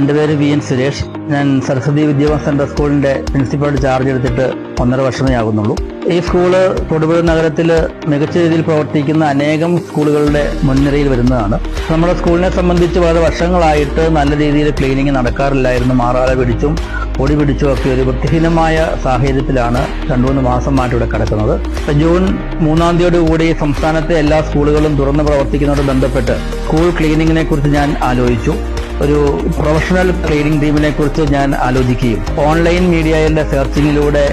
എൻ്റെ പേര് VN സുരേഷ്. ഞാൻ സരസ്വതി വിദ്യാഭ്യാസ സെൻട്രൽ സ്കൂളിന്റെ പ്രിൻസിപ്പളായിട്ട് ചാർജ് എടുത്തിട്ട് 1.5 വർഷമേ ആകുന്നുള്ളൂ. ഈ സ്കൂള് തൊടുപുഴ നഗരത്തിൽ മികച്ച രീതിയിൽ പ്രവർത്തിക്കുന്ന അനേകം സ്കൂളുകളുടെ മുൻനിരയിൽ വരുന്നതാണ്. നമ്മുടെ സ്കൂളിനെ സംബന്ധിച്ച് വളരെ വർഷങ്ങളായിട്ട് നല്ല രീതിയിൽ ക്ലീനിങ് നടക്കാറില്ലായിരുന്നു. മാറാല പിടിച്ചും പൊടി പിടിച്ചും ഒക്കെ ഒരു വൃത്തിഹീനമായ സാഹചര്യത്തിലാണ് 2-3 മാസമായിട്ട് ഇവിടെ കിടക്കുന്നത്. ജൂൺ 3-ാം തീയതിയോടുകൂടി സംസ്ഥാനത്തെ എല്ലാ സ്കൂളുകളും തുറന്ന് പ്രവർത്തിക്കുന്നതോട് ബന്ധപ്പെട്ട് സ്കൂൾ ക്ലീനിങ്ങിനെ കുറിച്ച് ഞാൻ ആലോചിച്ചു. ഒരു പ്രൊഫഷണൽ ക്ലീനിങ് ടീമിനെ കുറിച്ച് ഞാൻ ആലോചിക്കുകയും ഓൺലൈൻ മീഡിയയിലെ സെർച്ചിങ്ങിലൂടെ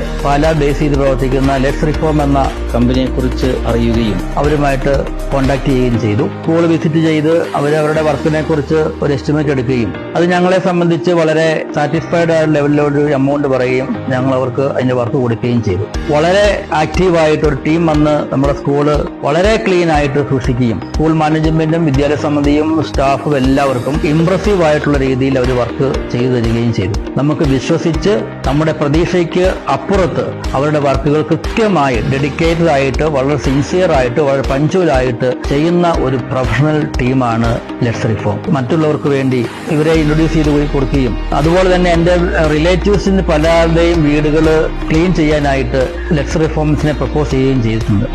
ബേസ് ചെയ്ത് പ്രവർത്തിക്കുന്ന ലെറ്റ്സ് റിഫോം എന്ന കമ്പനിയെ കുറിച്ച് അറിയുകയും അവരുമായിട്ട് കോൺടാക്ട് ചെയ്യുകയും ചെയ്തു. സ്കൂൾ വിസിറ്റ് ചെയ്ത് അവരവരുടെ വർക്കിനെ കുറിച്ച് ഒരു എസ്റ്റിമേറ്റ് എടുക്കുകയും അത് ഞങ്ങളെ സംബന്ധിച്ച് വളരെ സാറ്റിസ്ഫൈഡ് ആയ ലെവലിലൊരു എമൗണ്ട് പറയുകയും ഞങ്ങൾ അവർക്ക് അതിന്റെ വർക്ക് കൊടുക്കുകയും ചെയ്തു. വളരെ ആക്റ്റീവായിട്ട് ഒരു ടീം വന്ന് നമ്മുടെ സ്കൂള് വളരെ ക്ലീൻ ആയിട്ട് സൂക്ഷിക്കുകയും സ്കൂൾ മാനേജ്മെന്റും വിദ്യാലയ സമിതിയും സ്റ്റാഫും എല്ലാവർക്കും ഇംപ്രസീവ് ആയിട്ടുള്ള രീതിയിൽ അവർ വർക്ക് ചെയ്തു തരികയും ചെയ്തു. നമുക്ക് വിശ്വസിച്ച് നമ്മുടെ പ്രതീക്ഷയ്ക്ക് അപ്പുറത്ത് അവരുടെ വർക്കുകൾ കൃത്യമായി ഡെഡിക്കേറ്റഡ് ആയിട്ട് വളരെ സിൻസിയർ ആയിട്ട് വളരെ പഞ്ച്വലായിട്ട് ചെയ്യുന്ന ഒരു പ്രൊഫഷണൽ ടീമാണ് ലെറ്റ്സ് റിഫോം. മറ്റുള്ളവർക്ക് വേണ്ടി ഇവരെ ഇൻട്രൊഡ്യൂസ് ചെയ്ത് കൊടുക്കുകയും അതുപോലെ തന്നെ എൻ്റെ റിലേറ്റീവ്സിന് പലരുടെയും വീടുകൾ ക്ലീൻ ചെയ്യാനായിട്ട് ലെറ്റ്സ് റിഫോംസിനെ പ്രപ്പോസ് ചെയ്യുകയും ചെയ്തിട്ടുണ്ട്.